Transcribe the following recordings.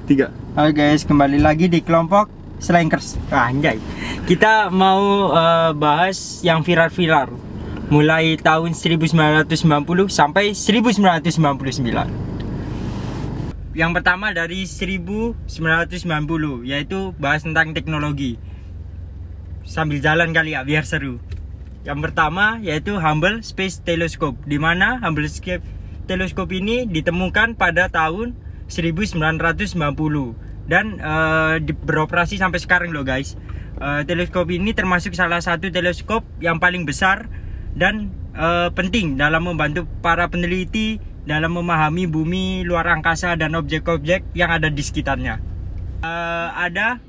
3. Oke guys, kembali lagi di kelompok Slankers. Anjay. Kita mau bahas yang viral-viral mulai tahun 1990 sampai 1999. Yang pertama dari 1990, yaitu bahas tentang teknologi. Sambil jalan kali ya, biar seru. Yang pertama yaitu Hubble Space Telescope, di mana Hubble Space Telescope ini ditemukan pada tahun 1990 dan beroperasi sampai sekarang loh guys. Teleskop ini termasuk salah satu teleskop yang paling besar dan penting dalam membantu para peneliti dalam memahami bumi, luar angkasa, dan objek-objek yang ada di sekitarnya. Ada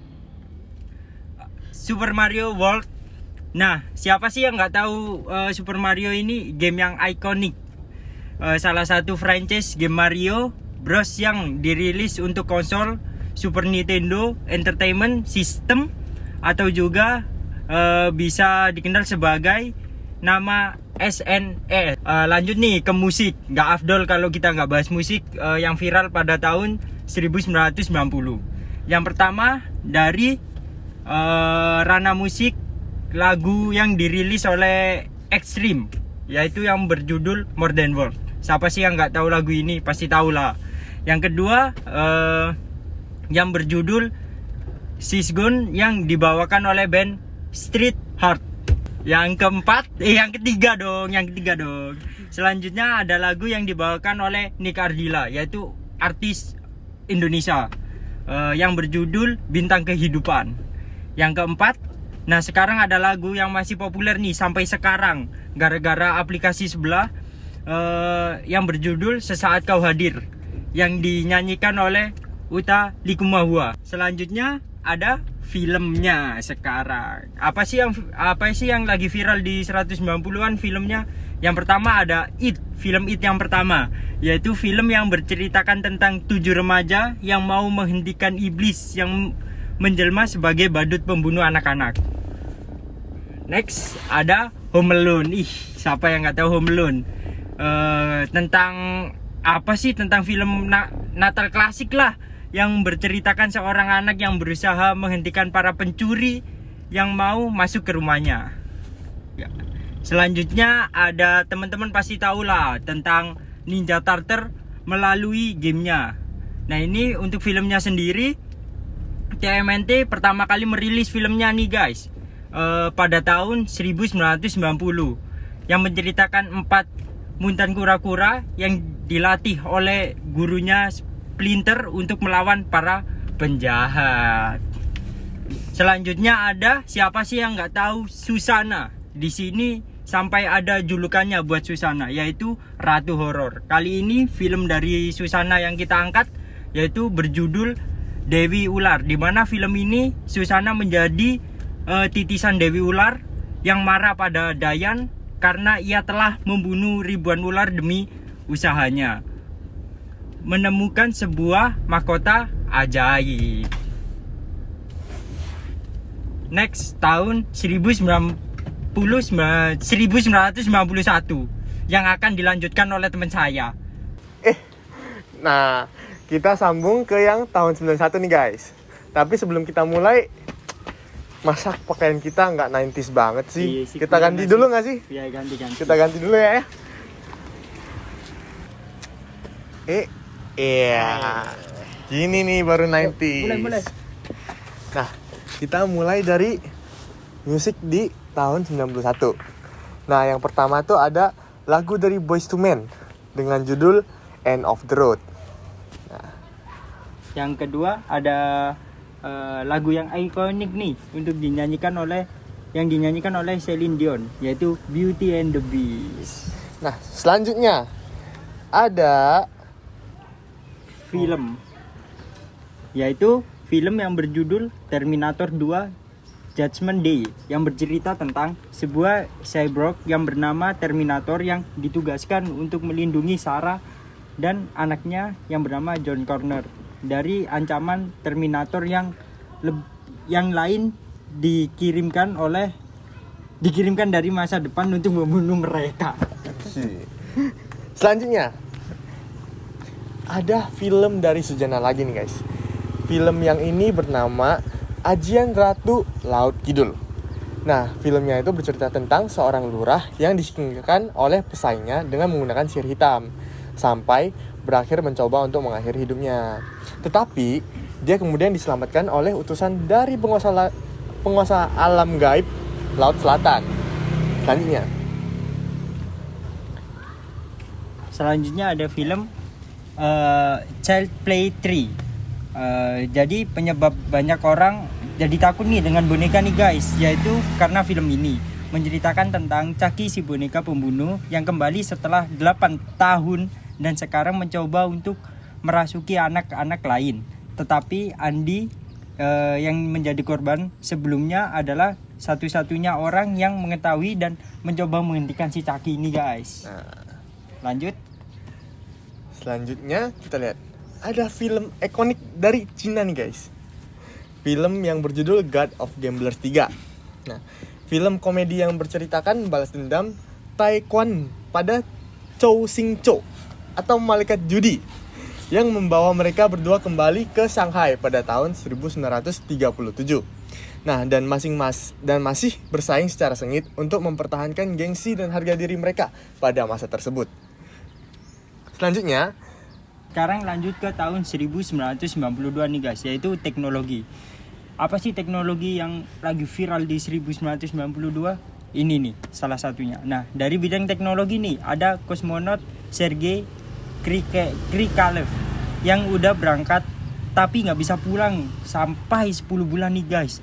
Super Mario World. Nah, siapa sih yang nggak tahu Super Mario ini game yang ikonik, salah satu franchise game Mario Bros yang dirilis untuk konsol Super Nintendo Entertainment System, atau juga bisa dikenal sebagai nama SNES. Lanjut nih ke musik. Nggak afdol kalau kita nggak bahas musik yang viral pada tahun 1990. Yang pertama dari ranah musik, lagu yang dirilis oleh Extreme, yaitu yang berjudul More Than Words. Siapa sih yang nggak tahu lagu ini? Pasti tahu lah. Yang kedua yang berjudul She's Gone, yang dibawakan oleh band Street Heart. Yang ketiga dong. Selanjutnya ada lagu yang dibawakan oleh Nick Ardilla, yaitu artis Indonesia, yang berjudul Bintang Kehidupan. Yang keempat, nah sekarang ada lagu yang masih populer nih sampai sekarang gara-gara aplikasi sebelah, yang berjudul Sesaat Kau Hadir, yang dinyanyikan oleh Utha Likumahua. Selanjutnya ada filmnya sekarang. Apa sih yang lagi viral di 190-an filmnya? Yang pertama ada It, film It yang pertama, yaitu film yang berceritakan tentang 7 remaja yang mau menghentikan iblis yang menjelma sebagai badut pembunuh anak-anak. Next ada Home Alone. Siapa yang nggak tahu Home Alone? Tentang apa sih? Tentang film Natal klasik lah, yang berceritakan seorang anak yang berusaha menghentikan para pencuri yang mau masuk ke rumahnya. Ya. Selanjutnya ada, teman-teman pasti tahu lah tentang Ninja Turtle melalui gamenya. Nah ini untuk filmnya sendiri, TMNT pertama kali merilis filmnya nih guys, pada tahun 1990, yang menceritakan 4 mutan kura-kura yang dilatih oleh gurunya Splinter untuk melawan para penjahat. Selanjutnya ada, siapa sih yang nggak tahu Susana? Di sini sampai ada julukannya buat Susana, yaitu Ratu Horor. Kali ini film dari Susana yang kita angkat yaitu berjudul Dewi Ular, di mana film ini Susana menjadi titisan Dewi Ular yang marah pada Dayan karena ia telah membunuh ribuan ular demi usahanya menemukan sebuah mahkota ajaib. Next, tahun 1991 yang akan dilanjutkan oleh teman saya. Nah, kita sambung ke yang tahun 91 nih guys. Tapi sebelum kita mulai, masa pakaian kita nggak 90s banget sih? Iya, kita ganti dulu nggak sih? Iya, ganti. Kita ganti dulu ya. Iya. Gini nih baru 90s. Mulai. Nah, kita mulai dari musik di tahun 91. Nah, yang pertama tuh ada lagu dari Boyz II Men dengan judul End of the Road. Yang kedua ada lagu yang ikonik nih untuk dinyanyikan oleh Celine Dion, yaitu Beauty and the Beast. Nah, selanjutnya ada film, yaitu film yang berjudul Terminator 2 Judgment Day, yang bercerita tentang sebuah cyborg yang bernama Terminator yang ditugaskan untuk melindungi Sarah dan anaknya yang bernama John Connor dari ancaman Terminator yang lain dikirimkan dari masa depan untuk membunuh mereka. Selanjutnya ada film dari Sujana lagi nih guys. film yang ini bernama Ajian Ratu Laut Kidul. Nah, filmnya itu bercerita tentang seorang lurah yang disingkirkan oleh pesaingnya dengan menggunakan sihir hitam sampai berakhir mencoba untuk mengakhiri hidupnya. Tetapi dia kemudian diselamatkan oleh utusan dari penguasa alam gaib Laut Selatan. Selanjutnya ada film Child Play 3. Jadi penyebab banyak orang jadi takut nih dengan boneka nih guys, yaitu karena film ini menceritakan tentang Chucky, si boneka pembunuh yang kembali setelah 8 tahun dan sekarang mencoba untuk merasuki anak-anak lain. Tetapi Andy yang menjadi korban sebelumnya adalah satu-satunya orang yang mengetahui dan mencoba menghentikan si Chucky ini guys. Lanjut. Selanjutnya kita lihat ada film ikonik dari Cina nih guys. Film yang berjudul God of Gamblers 3. Nah, film komedi yang berceritakan balas dendam Taekwon pada Chow Sing Cho atau malaikat judi yang membawa mereka berdua kembali ke Shanghai pada tahun 1937. Nah, dan masih bersaing secara sengit untuk mempertahankan gengsi dan harga diri mereka pada masa tersebut. Selanjutnya, sekarang lanjut ke tahun 1992 nih guys, yaitu teknologi. Apa sih teknologi yang lagi viral di 1992? Ini nih salah satunya. Nah, dari bidang teknologi nih ada kosmonot Sergei Krikalev yang udah berangkat tapi nggak bisa pulang sampai 10 bulan nih guys.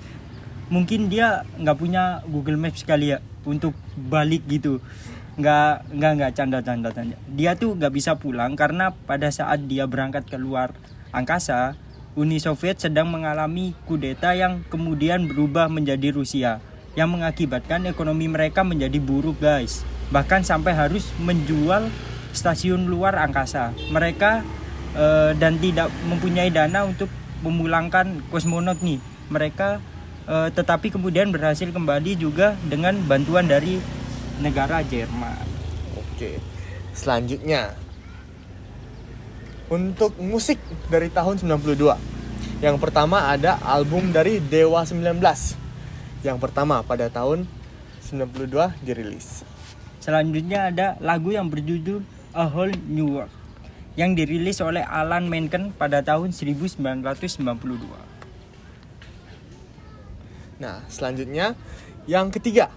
Mungkin dia nggak punya Google Maps kali ya untuk balik gitu. Nggak canda. Dia tuh nggak bisa pulang karena pada saat dia berangkat keluar angkasa, Uni Soviet sedang mengalami kudeta yang kemudian berubah menjadi Rusia, yang mengakibatkan ekonomi mereka menjadi buruk guys. Bahkan sampai harus menjual stasiun luar angkasa mereka dan tidak mempunyai dana untuk memulangkan kosmonot nih mereka, tetapi kemudian berhasil kembali juga dengan bantuan dari negara Jerman. Oke, selanjutnya untuk musik dari tahun 92. Yang pertama ada album dari Dewa 19. Yang pertama pada tahun 92 dirilis. Selanjutnya ada lagu yang berjudul A Whole New World yang dirilis oleh Alan Menken pada tahun 1992. Nah, selanjutnya yang ketiga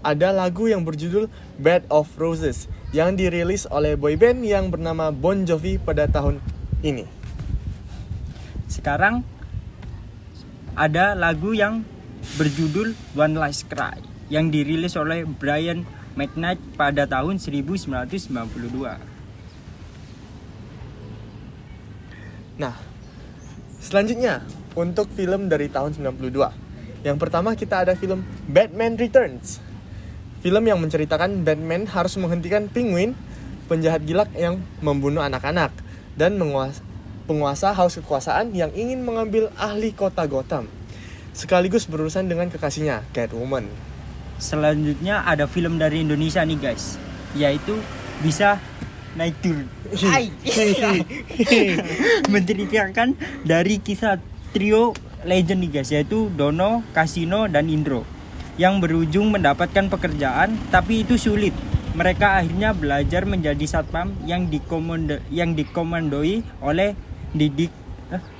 ada lagu yang berjudul Bed of Roses yang dirilis oleh boyband yang bernama Bon Jovi pada tahun ini. Sekarang ada lagu yang berjudul One Last Cry yang dirilis oleh Brian McKnight pada tahun 1992. Nah, selanjutnya untuk film dari tahun 92. Yang pertama kita ada film Batman Returns. Film yang menceritakan Batman harus menghentikan Penguin, penjahat gila yang membunuh anak-anak, dan penguasa haus kekuasaan yang ingin mengambil ahli kota Gotham, sekaligus berurusan dengan kekasihnya, Catwoman. Selanjutnya ada film dari Indonesia nih guys, yaitu Bisa Naik Turun. Menceritakan dari kisah trio legend nih guys, yaitu Dono, Kasino, dan Indro, yang berujung mendapatkan pekerjaan tapi itu sulit. Mereka akhirnya belajar menjadi satpam yang dikomandoi oleh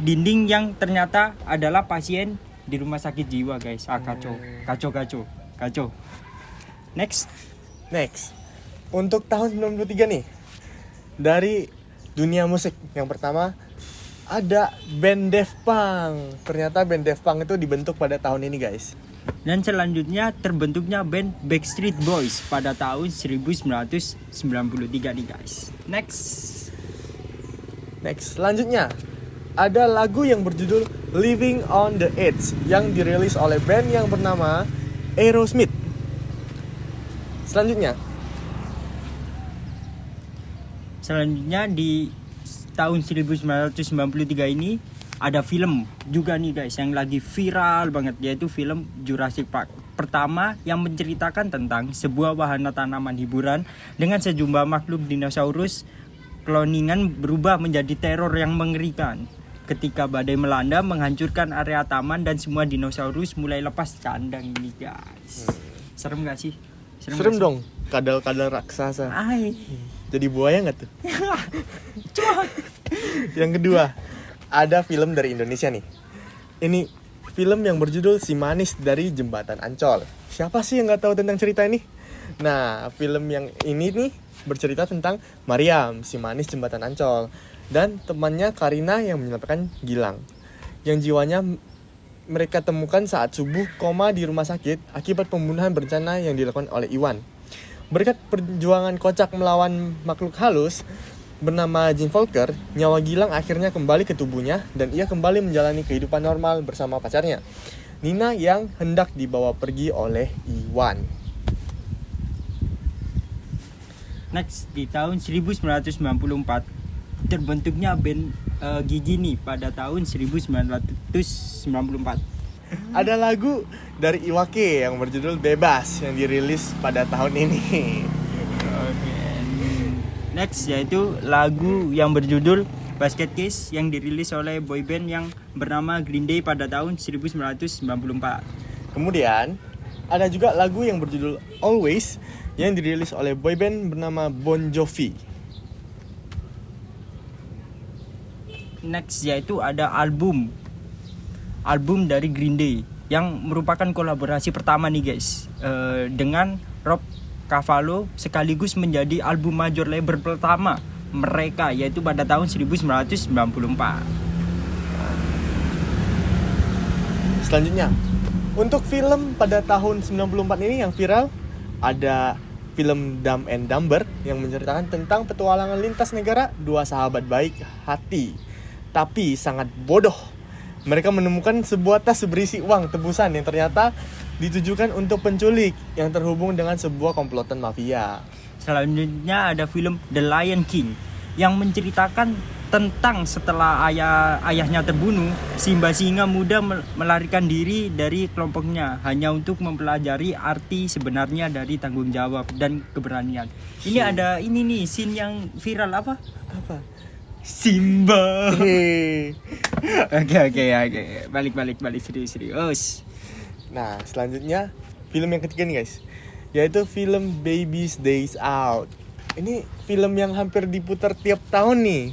Dinding yang ternyata adalah pasien di rumah sakit jiwa guys. Kacau. Next. Untuk tahun 93 nih, dari dunia musik yang pertama ada band Daft Punk. Ternyata band Daft Punk itu dibentuk pada tahun ini guys. Dan selanjutnya terbentuknya band Backstreet Boys pada tahun 1993 nih guys. Next. Selanjutnya ada lagu yang berjudul Living on the Edge yang dirilis oleh band yang bernama Aerosmith. Selanjutnya di tahun 1993 ini ada film juga nih guys yang lagi viral banget, yaitu film Jurassic Park pertama yang menceritakan tentang sebuah wahana tanaman hiburan dengan sejumlah makhluk dinosaurus kloningan berubah menjadi teror yang mengerikan. ketika badai melanda menghancurkan area taman dan semua dinosaurus mulai lepas kandang ini guys. Serem gak sih? Serem gak sih? dong, kadal-kadal raksasa. Ay. Jadi buaya nggak tuh? Cuak. Yang kedua, ada film dari Indonesia nih. Ini film yang berjudul Si Manis dari Jembatan Ancol. Siapa sih yang nggak tahu tentang cerita ini? Nah, film yang ini nih bercerita tentang Mariam, si manis Jembatan Ancol, dan temannya Karina yang menyatakan Gilang, yang jiwanya mereka temukan saat subuh koma di rumah sakit akibat pembunuhan berencana yang dilakukan oleh Iwan. Berkat perjuangan kocak melawan makhluk halus bernama Jin Volker, nyawa Gilang akhirnya kembali ke tubuhnya dan ia kembali menjalani kehidupan normal bersama pacarnya, Nina, yang hendak dibawa pergi oleh Iwan. Next, di tahun 1994 terbentuknya band Gigi nih pada tahun 1994. Ada lagu dari Iwake yang berjudul Bebas yang dirilis pada tahun ini. Oke. Next yaitu lagu yang berjudul Basket Case yang dirilis oleh boyband yang bernama Green Day pada tahun 1994. Kemudian ada juga lagu yang berjudul Always yang dirilis oleh boyband bernama Bon Jovi. Next yaitu ada album dari Green Day yang merupakan kolaborasi pertama nih guys dengan Rob Cavallo, sekaligus menjadi album major label pertama mereka, yaitu pada tahun 1994. Selanjutnya, untuk film pada tahun 94 ini yang viral, ada film Dumb and Dumber yang menceritakan tentang petualangan lintas negara dua sahabat baik hati tapi sangat bodoh. Mereka menemukan sebuah tas berisi uang tebusan yang ternyata ditujukan untuk penculik yang terhubung dengan sebuah komplotan mafia. Selanjutnya ada film The Lion King yang menceritakan tentang setelah ayahnya terbunuh, Simba singa muda melarikan diri dari kelompoknya hanya untuk mempelajari arti sebenarnya dari tanggung jawab dan keberanian. Ini ada ini nih scene yang viral apa? Simba. Oke. Balik serius. Nah, selanjutnya film yang ketiga nih guys, yaitu film Baby's Days Out. Ini film yang hampir diputar tiap tahun nih,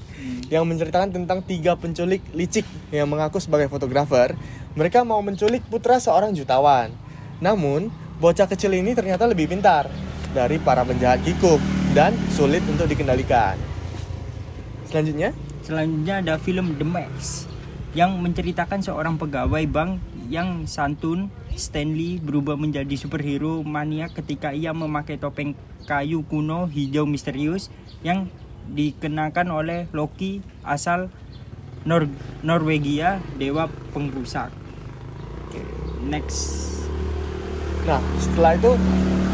yang menceritakan tentang 3 penculik licik yang mengaku sebagai fotografer. Mereka mau menculik putra seorang jutawan. Namun, bocah kecil ini ternyata lebih pintar dari para penjahat kikuk dan sulit untuk dikendalikan. Selanjutnya ada film The Max yang menceritakan seorang pegawai bank yang santun, Stanley, berubah menjadi superhero maniak ketika ia memakai topeng kayu kuno hijau misterius yang dikenakan oleh Loki asal Norwegia, dewa pengrusak. Next. Nah, setelah itu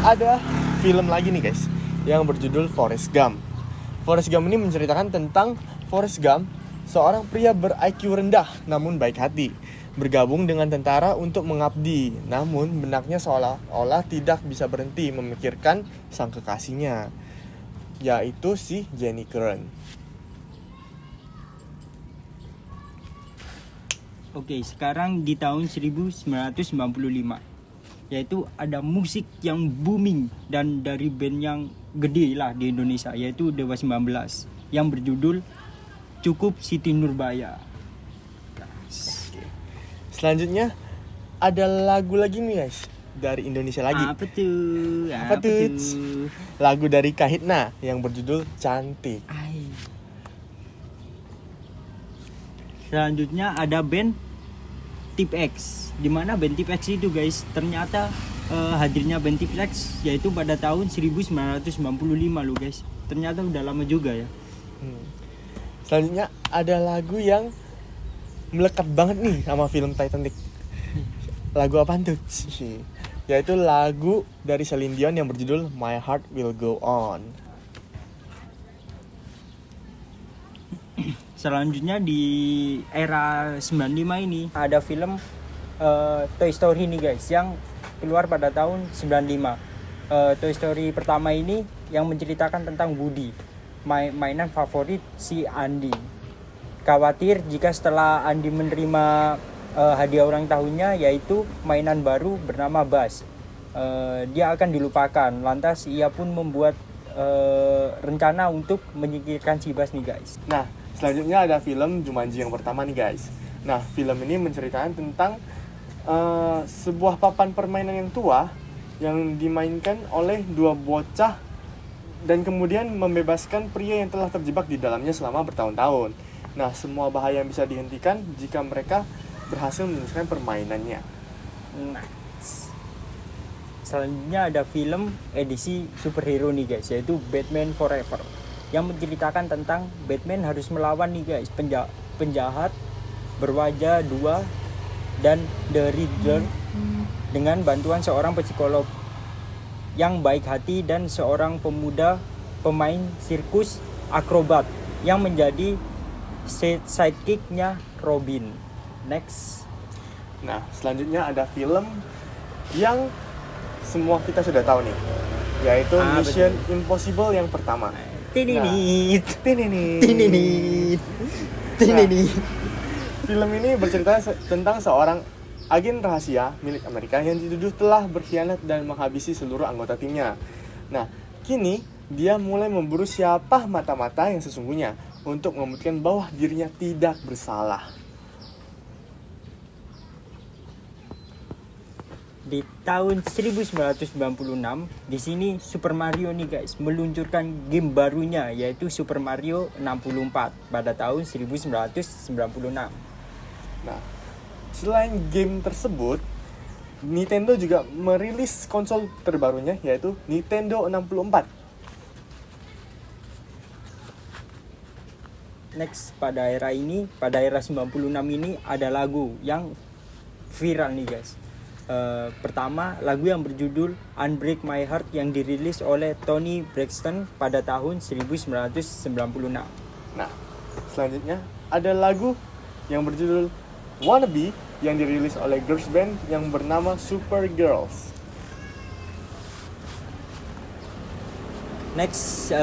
ada film lagi nih guys yang berjudul Forrest Gump. Forrest Gump ini menceritakan tentang Forrest Gump, seorang pria ber-IQ rendah namun baik hati, bergabung dengan tentara untuk mengabdi. Namun benaknya seolah-olah tidak bisa berhenti memikirkan sang kekasihnya, yaitu si Jenny Kern. Oke, sekarang di tahun 1995, yaitu ada musik yang booming dan dari band yang gede lah di Indonesia, yaitu Dewa 19 yang berjudul Cukup Siti Nurbaya. Selanjutnya ada lagu lagi nih guys dari Indonesia lagi. Apa tuh? Lagu dari Kahitna yang berjudul Cantik. Selanjutnya ada band Tip X. Di mana band Tip X itu guys, ternyata hadirnya band Tip X yaitu pada tahun 1995 loh guys. Ternyata udah lama juga ya. Selanjutnya ada lagu yang melekat banget nih sama film Titanic. Lagu apaan tuh? Yaitu lagu dari Celine Dion yang berjudul My Heart Will Go On. Selanjutnya di era 95 ini ada film Toy Story nih guys yang keluar pada tahun 95. Toy Story pertama ini yang menceritakan tentang Woody, mainan favorit si Andy. khawatir jika setelah Andi menerima hadiah ulang tahunnya yaitu mainan baru bernama Bass. Dia akan dilupakan. Lantas ia pun membuat rencana untuk menyingkirkan si Bass nih guys. Nah, selanjutnya ada film Jumanji yang pertama nih guys. Nah, film ini menceritakan tentang sebuah papan permainan yang tua yang dimainkan oleh dua bocah dan kemudian membebaskan pria yang telah terjebak di dalamnya selama bertahun-tahun. Nah, semua bahaya yang bisa dihentikan jika mereka berhasil menyelesaikan permainannya. Nah, selanjutnya ada film edisi superhero nih guys, yaitu Batman Forever, yang menceritakan tentang Batman harus melawan nih guys penjahat berwajah dua dan The Riddler dengan bantuan seorang psikolog yang baik hati dan seorang pemuda pemain sirkus akrobat yang menjadi sidekicknya Robin. Next. Nah, selanjutnya ada film yang semua kita sudah tahu nih, yaitu Mission Impossible yang pertama. Tininit. Film ini bercerita tentang seorang agen rahasia milik Amerika yang dituduh telah berkhianat dan menghabisi seluruh anggota timnya. Nah, kini dia mulai memburu siapa mata-mata yang sesungguhnya untuk membuktikan bahwa dirinya tidak bersalah. Di tahun 1996, di sini Super Mario nih guys meluncurkan game barunya yaitu Super Mario 64 pada tahun 1996. Nah, selain game tersebut, Nintendo juga merilis konsol terbarunya yaitu Nintendo 64. Next, pada era 96 ini ada lagu yang viral nih guys. Pertama, lagu yang berjudul Unbreak My Heart yang dirilis oleh Tony Braxton pada tahun 1996. Nah, selanjutnya ada lagu yang berjudul Wannabe yang dirilis oleh girls band yang bernama Super Girls. Next,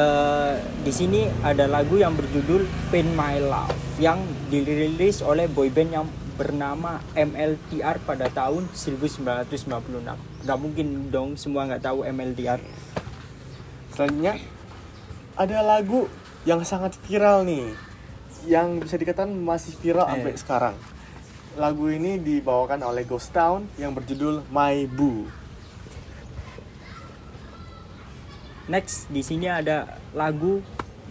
di sini ada lagu yang berjudul Pain My Love yang dirilis oleh boyband yang bernama MLTR pada tahun 1996. Gak mungkin dong semua nggak tahu MLTR. Selanjutnya ada lagu yang sangat viral nih, yang bisa dikatakan masih viral sampai sekarang. Lagu ini dibawakan oleh Ghost Town yang berjudul My Boo. Next, di sini ada lagu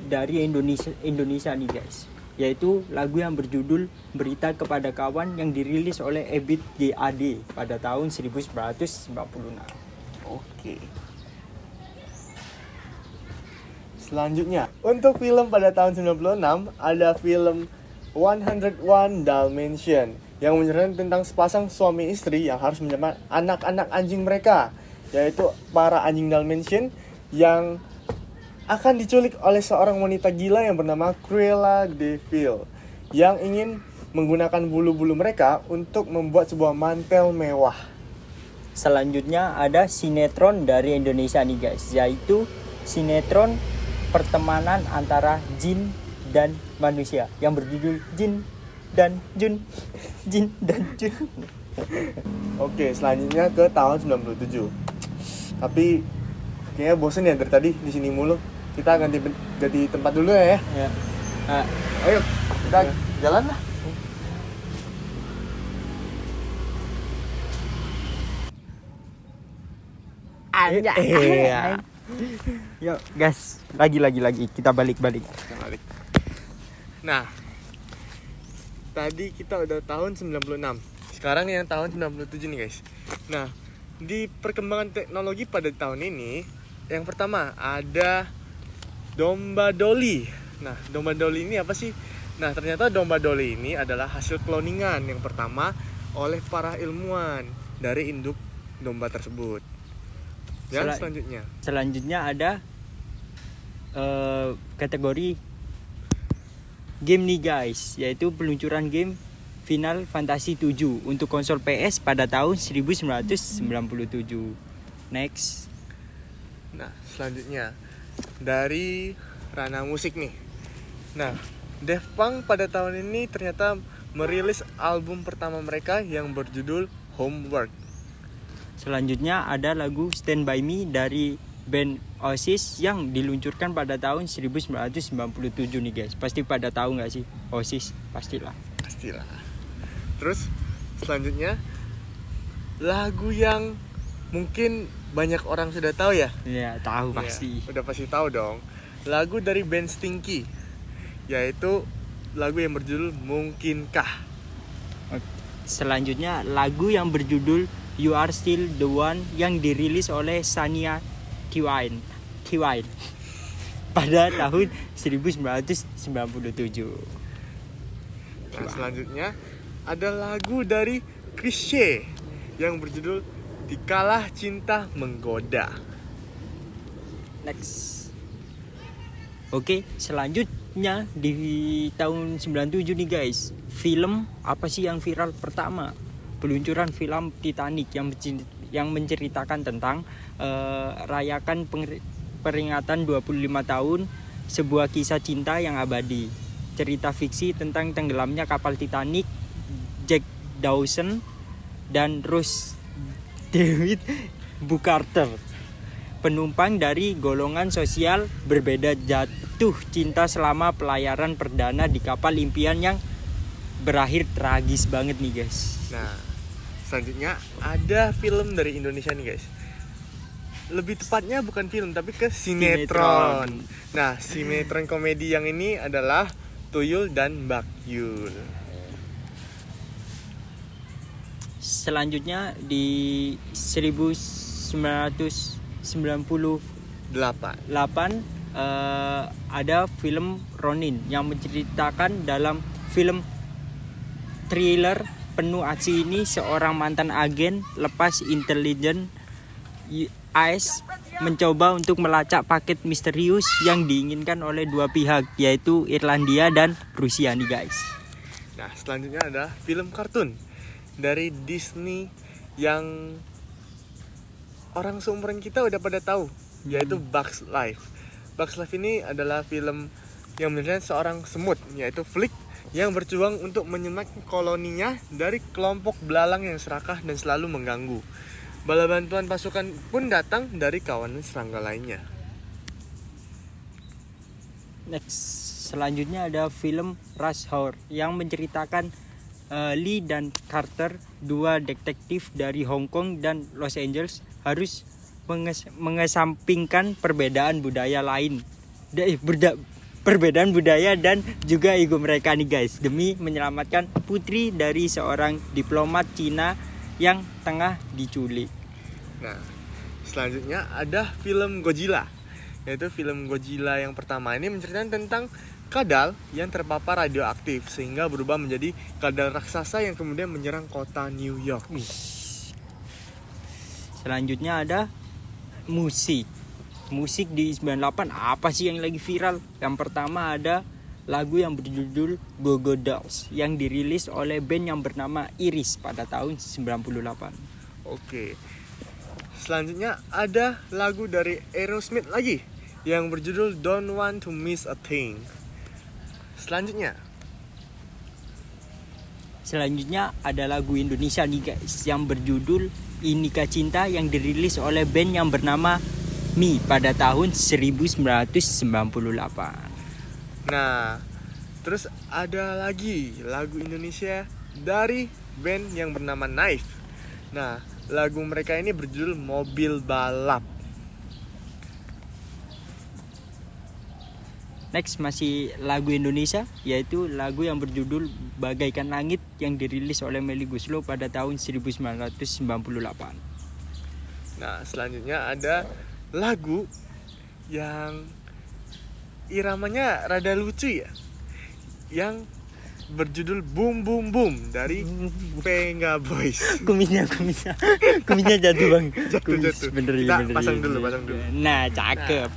dari Indonesia nih guys, yaitu lagu yang berjudul Berita Kepada Kawan yang dirilis oleh Ebit GAD pada tahun 1996. Oke. Selanjutnya, untuk film pada tahun 96 ada film 101 Dalmatian yang menceritakan tentang sepasang suami istri yang harus menyelamatkan anak-anak anjing mereka, yaitu para anjing Dalmatian yang akan diculik oleh seorang wanita gila yang bernama Cruella de Vil yang ingin menggunakan bulu-bulu mereka untuk membuat sebuah mantel mewah. Selanjutnya ada sinetron dari Indonesia nih guys, yaitu sinetron pertemanan antara jin dan manusia yang berjudul Jin dan Jun. Jin dan Jun. Oke, selanjutnya ke tahun 97. Tapi kayaknya bosen ya dari tadi di sini mulu. Kita ganti tempat dulu ya. Ya. Ayo, kita jalan lah. Iya. Yuk, gas. Lagi kita balik. Nah, tadi kita udah tahun 96. Sekarang yang tahun 97 nih, guys. Nah, di perkembangan teknologi pada tahun ini, yang pertama ada domba Dolly. Nah, domba Dolly ini apa sih? Nah, ternyata domba Dolly ini adalah hasil kloningan yang pertama oleh para ilmuwan dari induk domba tersebut. Dan selanjutnya ada kategori game nih guys, yaitu peluncuran game Final Fantasy 7 untuk konsol PS pada tahun 1997. Next. Nah, selanjutnya dari ranah musik nih. Nah, Daft Punk pada tahun ini ternyata merilis album pertama mereka yang berjudul Homework. Selanjutnya ada lagu Stand By Me dari band Oasis yang diluncurkan pada tahun 1997 nih guys. Pasti pada tahu nggak sih Oasis? Pastilah. Terus selanjutnya lagu yang mungkin banyak orang sudah tahu ya. Ya tahu pasti. Ya, udah pasti tahu dong. Lagu dari band Stinky, yaitu lagu yang berjudul Mungkinkah. Selanjutnya lagu yang berjudul You Are Still The One yang dirilis oleh Shania Twain pada tahun 1997. Nah, selanjutnya ada lagu dari Chrisye yang berjudul Dikalah Cinta Menggoda. Next. Oke, selanjutnya di tahun 97 nih guys. Film apa sih yang viral pertama? Peluncuran film Titanic yang menceritakan tentang rayakan peringatan 25 tahun sebuah kisah cinta yang abadi. Cerita fiksi tentang tenggelamnya kapal Titanic, Jack Dawson dan Rose David Bucarter. Penumpang dari golongan sosial berbeda jatuh cinta selama pelayaran perdana di kapal impian yang berakhir tragis banget nih guys. Nah, selanjutnya ada film dari Indonesia nih guys. Lebih tepatnya bukan film tapi ke sinetron. Nah, sinetron komedi yang ini adalah Tuyul dan Mbak Yul. Selanjutnya di 1998 ada film Ronin yang menceritakan dalam film thriller penuh aksi ini seorang mantan agen lepas intelijen AS mencoba untuk melacak paket misterius yang diinginkan oleh dua pihak, yaitu Irlandia dan Rusia nih guys. Nah, selanjutnya ada film kartun dari Disney yang orang seumuran kita udah pada tahu, yaitu Bugs Life. Bugs Life ini adalah film yang menceritakan seorang semut, yaitu Flick, yang berjuang untuk menyelamatkan koloninya dari kelompok belalang yang serakah dan selalu mengganggu. Bala bantuan pasukan pun datang dari kawanan serangga lainnya. Next, selanjutnya ada film Rush Hour yang menceritakan Lee dan Carter, dua detektif dari Hong Kong dan Los Angeles, harus mengesampingkan perbedaan budaya dan juga ego mereka nih guys, demi menyelamatkan putri dari seorang diplomat Cina yang tengah diculik. Nah, selanjutnya ada film Godzilla, yaitu film Godzilla yang pertama ini menceritakan tentang kadal yang terpapar radioaktif sehingga berubah menjadi kadal raksasa yang kemudian menyerang kota New York. Selanjutnya ada musik di 98. Apa sih yang lagi viral? Yang pertama ada lagu yang berjudul Go Go Dolls yang dirilis oleh band yang bernama Iris pada tahun 98. Oke. Selanjutnya ada lagu dari Aerosmith lagi yang berjudul Don't Want to Miss a Thing. Selanjutnya ada lagu Indonesia nih guys yang berjudul Inikah Cinta yang dirilis oleh band yang bernama Mi pada tahun 1998. Nah, terus ada lagi lagu Indonesia dari band yang bernama Knife. Nah, lagu mereka ini berjudul Mobil Balap. Next masih lagu Indonesia, yaitu lagu yang berjudul Bagaikan Langit yang dirilis oleh Melly Goeslaw pada tahun 1998. Nah, selanjutnya ada lagu yang iramanya rada lucu ya, yang berjudul Boom Boom Boom dari Venga Boys. Kumisnya jatuh bang. Jatuh. Bener. Pasang dulu. Nah, cakep.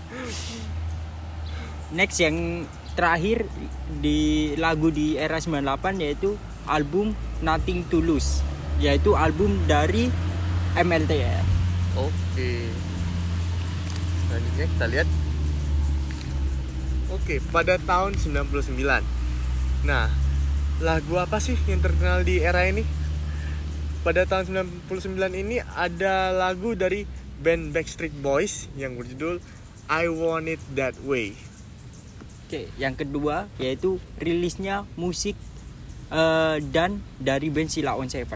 Next yang terakhir di lagu di era 98 yaitu album Nothing to Lose, yaitu album dari MLTR. Oke. Selanjutnya kita lihat. Oke, pada tahun 99 Nah, lagu apa sih yang terkenal di era ini? Pada tahun 99 ini ada lagu dari band Backstreet Boys yang berjudul I Want It That Way. Oke, yang kedua yaitu rilisnya musik Dan dari band Sheila on 7.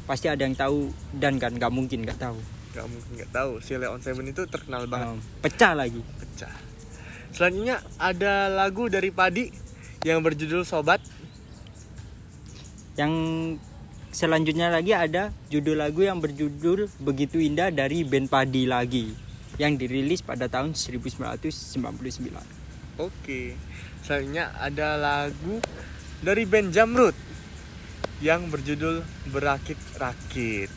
Pasti ada yang tahu Dan kan, nggak mungkin nggak tahu. Gak mungkin nggak tahu, Sheila on 7 itu terkenal banget. Pecah lagi. Pecah. Selanjutnya ada lagu dari Padi yang berjudul Sobat. Yang selanjutnya lagi ada judul lagu yang berjudul Begitu Indah dari band Padi lagi, yang dirilis pada tahun 1999. Oke. Selanjutnya ada lagu dari band Jamrud yang berjudul Berakit-rakit.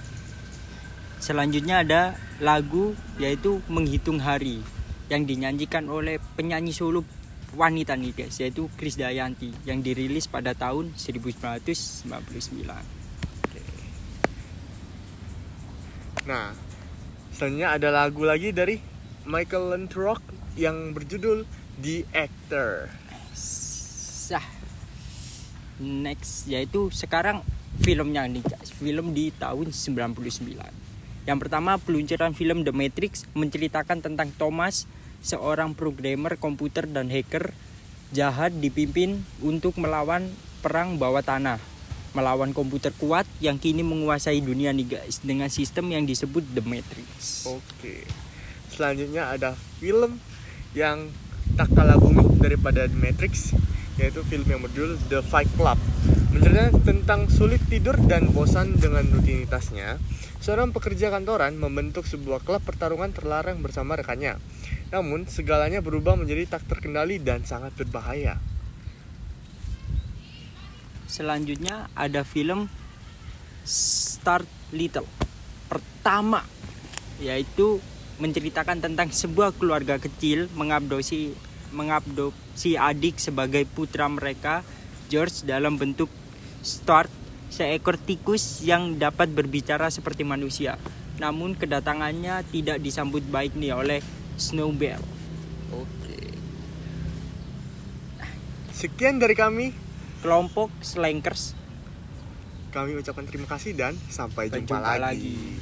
Selanjutnya ada lagu yaitu Menghitung Hari yang dinyanyikan oleh penyanyi solo wanita nih guys, yaitu Krisdayanti, yang dirilis pada tahun 1999. Oke. Nah, selanjutnya ada lagu lagi dari Michael Landrock yang berjudul The Actor. Sah. Next yaitu sekarang filmnya nih guys, film di tahun 99. Yang pertama, peluncuran film The Matrix menceritakan tentang Thomas, seorang programmer komputer dan hacker jahat dipimpin untuk melawan perang bawah tanah, melawan komputer kuat yang kini menguasai dunia nih guys, dengan sistem yang disebut The Matrix. Oke. Selanjutnya ada film yang tak kalah booming daripada The Matrix, yaitu film yang berjudul The Fight Club. Menceritakan tentang sulit tidur dan bosan dengan rutinitasnya, seorang pekerja kantoran membentuk sebuah klub pertarungan terlarang bersama rekannya. Namun, segalanya berubah menjadi tak terkendali dan sangat berbahaya. Selanjutnya ada film Start Little pertama, yaitu menceritakan tentang sebuah keluarga kecil mengadopsi adik sebagai putra mereka, George, dalam bentuk Start, seekor tikus yang dapat berbicara seperti manusia. Namun kedatangannya tidak disambut baik nih oleh Snowbell. Oke. Sekian dari kami. Kelompok Slankers. Kami ucapkan terima kasih dan sampai jumpa lagi.